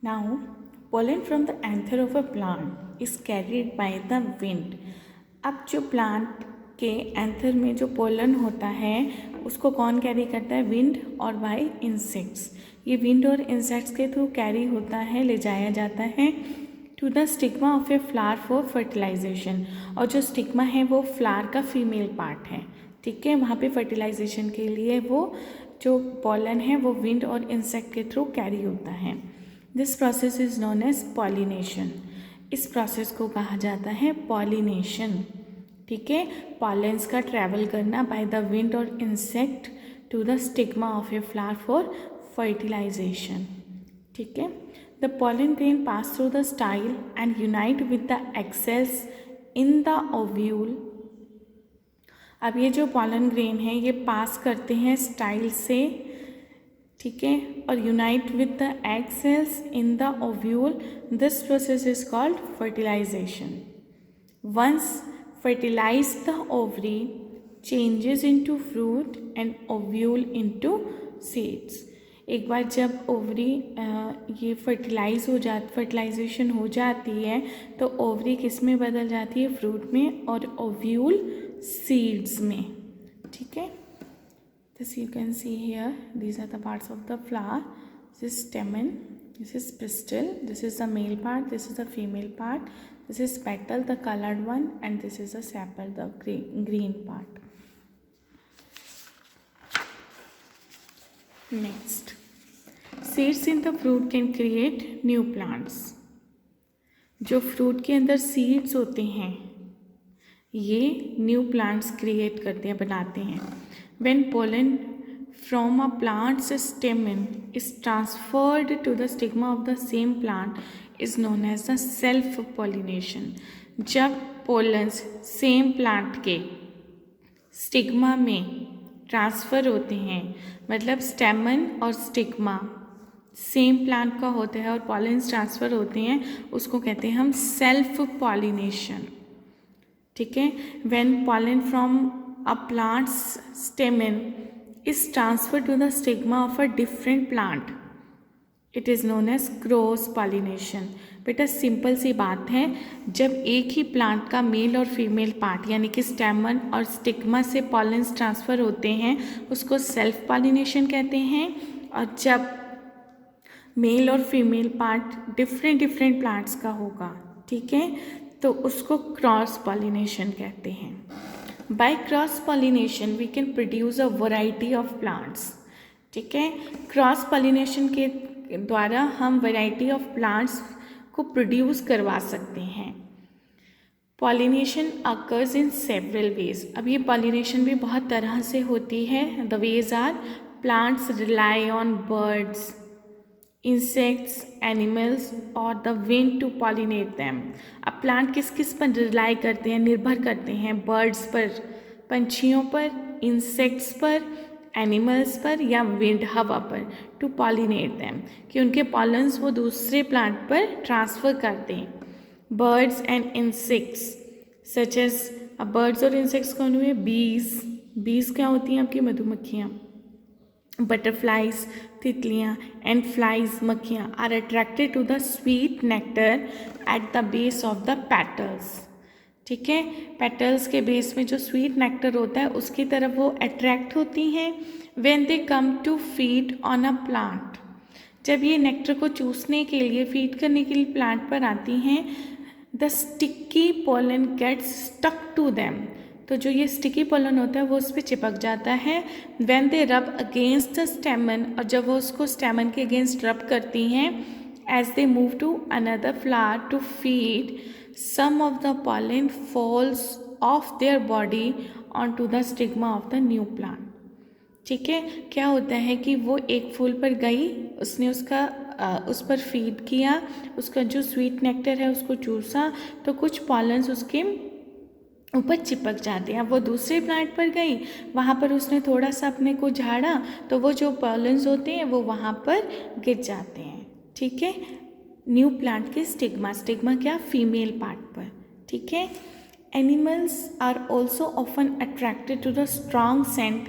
Now, pollen from the anther of a plant is carried by the wind. अब जो plant के anther में जो पोलन होता है उसको कौन कैरी करता है? विंड और बाय इंसेक्ट्स. ये विंड और इंसेक्ट्स के थ्रू कैरी होता है, ले जाया जाता है to the stigma of a flower for fertilization. और जो स्टिग्मा है वो फ्लावर का फीमेल पार्ट है. ठीक है, वहाँ पे फर्टिलाइजेशन के लिए वो जो पोलन है वो विंड और इंसेक्ट के थ्रू कैरी होता है. This process is known as pollination. इस प्रोसेस को कहा जाता है पॉलिनेशन. ठीक है, पॉलेंस का ट्रैवल करना बाय द विंड और insect to the stigma of a flower for fertilization. ठीक है, the pollen grain pass through the style and unite with the egg cells in the ovule. अब ये जो pollen grain है ये पास करते हैं स्टाइल से, ठीक है, और unite with the egg cells in the ovule. This process is called fertilization. Once fertilize the ovary changes into fruit and ovule into seeds. एक बार जब ओवरी ये फर्टिलाइजेशन हो जाती है तो ओवरी किस में बदल जाती है? फ्रूट में, और ओव्यूल सीड्स में. ठीक है, this you can see here, these are the parts of the flower. This is stamen, this is pistil, this is the male part, this is the female part, this is petal, the colored one, and this is the sepal, the green part. Next, seeds in the fruit can create new plants. जो fruit के अंदर seeds होते हैं ये new plants create करते हैं, बनाते हैं. When pollen from a plant's stamen is transferred to the stigma of the same plant is known as the self-pollination. जब पोलन्स सेम प्लांट के स्टिग्मा में ट्रांसफ़र होते हैं, मतलब स्टेमन और स्टिग्मा सेम प्लांट का होता है और पॉलेंस ट्रांसफ़र होते हैं, उसको कहते हैं हम सेल्फ पॉलिनेशन. ठीक है, when pollen from a plant's stamen is transferred to the stigma of a different plant, it is known as cross pollination. बेटा सिंपल सी बात है, जब एक ही प्लांट का मेल और फीमेल पार्ट यानी कि स्टेमन और स्टिग्मा से पॉलेंस ट्रांसफ़र होते हैं उसको सेल्फ पॉलिनेशन कहते हैं. और जब मेल और फीमेल पार्ट डिफरेंट प्लांट्स का होगा, ठीक है, तो उसको क्रॉस पॉलिनेशन कहते हैं. By cross pollination we can produce a variety of plants. ठीक है, क्रॉस पॉलिनेशन के द्वारा हम वैरायटी ऑफ प्लांट्स को प्रोड्यूस करवा सकते हैं. Pollination occurs in several ways. अब ये पॉलिनेशन भी बहुत तरह से होती है. The ways are plants rely on birds, insects, animals और the wind to pollinate them. अब प्लांट किस किस पर रिलाई करते हैं, निर्भर करते हैं? बर्ड्स पर, पंछियों पर, इंसेक्ट्स पर, एनिमल्स पर या विंड, हवा पर, टू पॉलिनेट दैम, कि उनके पॉलन्स वो दूसरे प्लांट पर ट्रांसफ़र करते हैं. Birds and insects such as, अब बर्ड्स और इंसेक्ट्स कौन हुए? बीज. बीज क्या होती हैं? आपकी मधुमक्खियाँ. बटरफ्लाइज तितलियाँ, एंड फ्लाइज मक्खियाँ are attracted to the sweet nectar at the base of the petals. ठीक है, पेटल्स के बेस में जो स्वीट नेक्टर होता है उसकी तरफ वो अट्रैक्ट होती हैं. When they come to feed on a plant, जब ये नेक्टर को चूसने के लिए, फीड करने के लिए प्लांट पर आती हैं, the sticky pollen gets stuck to them. तो जो ये स्टिकी पोलन होता है वो उस पर चिपक जाता है. व्हेन दे रब अगेंस्ट द स्टेमन, और जब वो उसको स्टेमन के अगेंस्ट रब करती हैं, as they move to another flower to feed, some of the pollen falls off their body on to the stigma of the new plant. ठीक है, क्या होता है कि वो एक फूल पर गई, उसने उस पर फीड किया, उसका जो स्वीट नेक्टर है उसको चूसा, तो कुछ पॉलन्स उसके ऊपर चिपक जाते हैं. अब वो दूसरे प्लांट पर गई, वहाँ पर उसने थोड़ा सा अपने को झाड़ा, तो वो जो पॉलन्स होते हैं वो वहाँ पर गिर जाते हैं. ठीक है, न्यू प्लांट के स्टिग्मा, स्टिग्मा क्या? फीमेल पार्ट पर. ठीक है, animals are also often attracted to the strong scent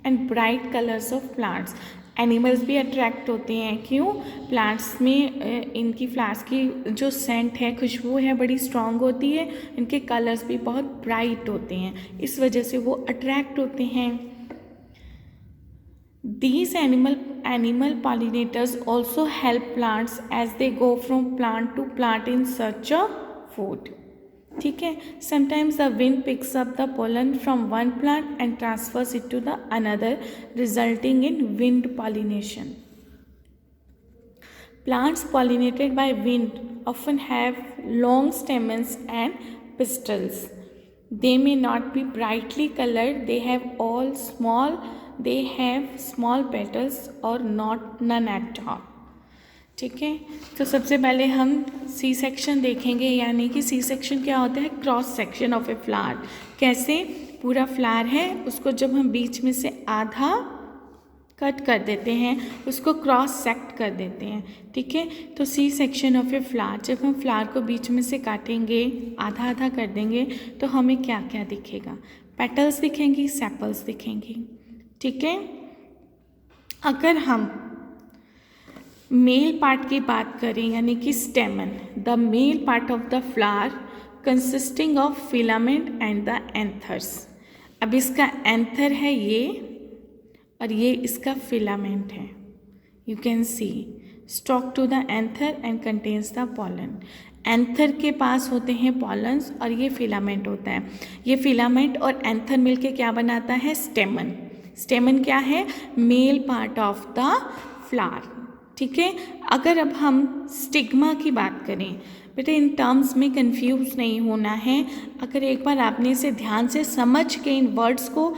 and bright colours of plants. Animals भी अट्रैक्ट होते हैं। क्यों? प्लांट्स में इनकी फ्लावर्स की जो सेंट है, खुशबू है, बड़ी स्ट्रॉन्ग होती है। इनके कलर्स भी बहुत ब्राइट होते हैं, इस वजह से वो अट्रैक्ट होते हैं। These animal pollinators also help plants as they go from plant to plant in search of food. ठीक है, sometimes the wind picks up the pollen from one plant and transfers it to the another, resulting in wind pollination. Plants pollinated by wind often have long stamens and pistils. They may not be brightly colored. They have small petals or none at all. ठीक है, तो सबसे पहले हम C section देखेंगे, यानी कि C section क्या होता है? Cross section of a flower. कैसे? पूरा फ्लावर है, उसको जब हम बीच में से आधा कट कर देते हैं, उसको क्रॉस सेक्ट कर देते हैं। ठीक है, तो see section of a flower, जब हम फ्लावर को बीच में से काटेंगे, आधा आधा कर देंगे, तो हमें क्या क्या दिखेगा? पेटल्स दिखेंगी, सेपल्स दिखेंगी। ठीक है, अगर हम मेल पार्ट की बात करें, यानी कि स्टेमन, the male part of the flower consisting of filament and the anthers. अब इसका एंथर है ये, और ये इसका फिलामेंट है। You can see stalk to the anther and contains the pollen. Anther के पास होते हैं पॉलन्स और ये फिलामेंट होता है। ये फिलामेंट और एंथर मिलके क्या बनाता है? स्टेमन। स्टेमन क्या है? Male part of the flower. ठीक है, अगर अब हम स्टिग्मा की बात करें, बेटा इन टर्म्स में कंफ्यूज नहीं होना है। अगर एक बार आपने इसे ध्यान से समझ के इन वर्ड्स को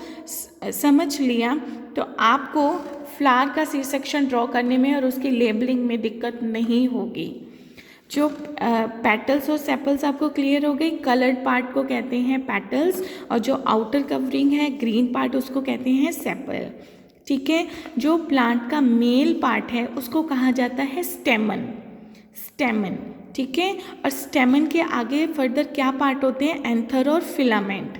समझ लिया, तो आपको फ्लावर का सी सेक्शन ड्रॉ करने में और उसकी लेबलिंग में दिक्कत नहीं होगी। जो पेटल्स और सेपल्स आपको क्लियर हो गई। कलर्ड पार्ट को कहते हैं पेटल्स, और जो आउटर कवरिंग है ग्रीन पार्ट, उसको कहते हैं सेपल। ठीक है, जो प्लांट का मेल पार्ट है उसको कहा जाता है स्टेमन। स्टेमन, ठीक है, और स्टेमन के आगे फर्दर क्या पार्ट होते हैं? एंथर और फिलामेंट।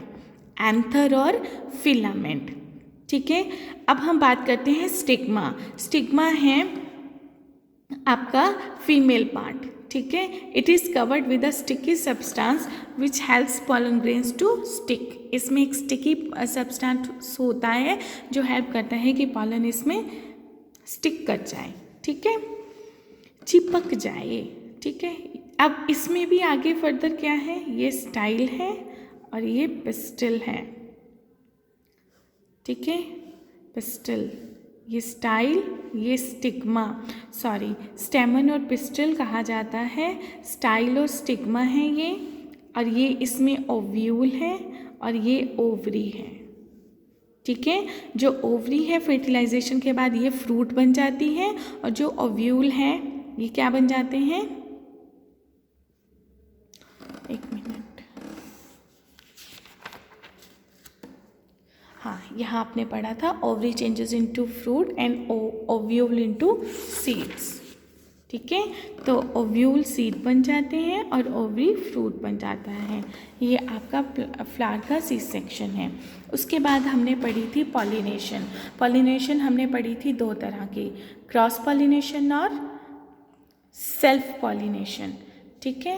एंथर और फिलामेंट। ठीक है, अब हम बात करते हैं स्टिग्मा। स्टिग्मा है आपका फीमेल पार्ट। ठीक है, it is covered with a sticky substance which helps pollen grains to stick. इसमें एक स्टिकी सब्सटेंस होता है जो हेल्प करता है कि पॉलन इसमें स्टिक कर जाए। ठीक है, चिपक जाए। ठीक है, अब इसमें भी आगे फर्दर क्या है? ये स्टाइल है और ये पिस्टल है। ठीक है, पिस्टल, ये स्टाइल, ये स्टिग्मा, सॉरी स्टेमन और पिस्टल कहा जाता है। स्टाइल और स्टिग्मा है ये, और ये इसमें ओव्यूल है और ये ओवरी है। ठीक है, जो ओवरी है फर्टिलाइजेशन के बाद ये फ्रूट बन जाती है, और जो ओव्यूल है ये क्या बन जाते हैं? एक मिनट, हाँ, यहाँ आपने पढ़ा था ovary changes into fruit and ovule into seeds. ठीक है, तो ओव्यूल सीड बन जाते हैं और ओवरी फ्रूट बन जाता है। ये आपका फ्लावर का सी सेक्शन है। उसके बाद हमने पढ़ी थी पॉलिनेशन। पॉलिनेशन हमने पढ़ी थी दो तरह की, क्रॉस पॉलिनेशन और सेल्फ पॉलिनेशन। ठीक है,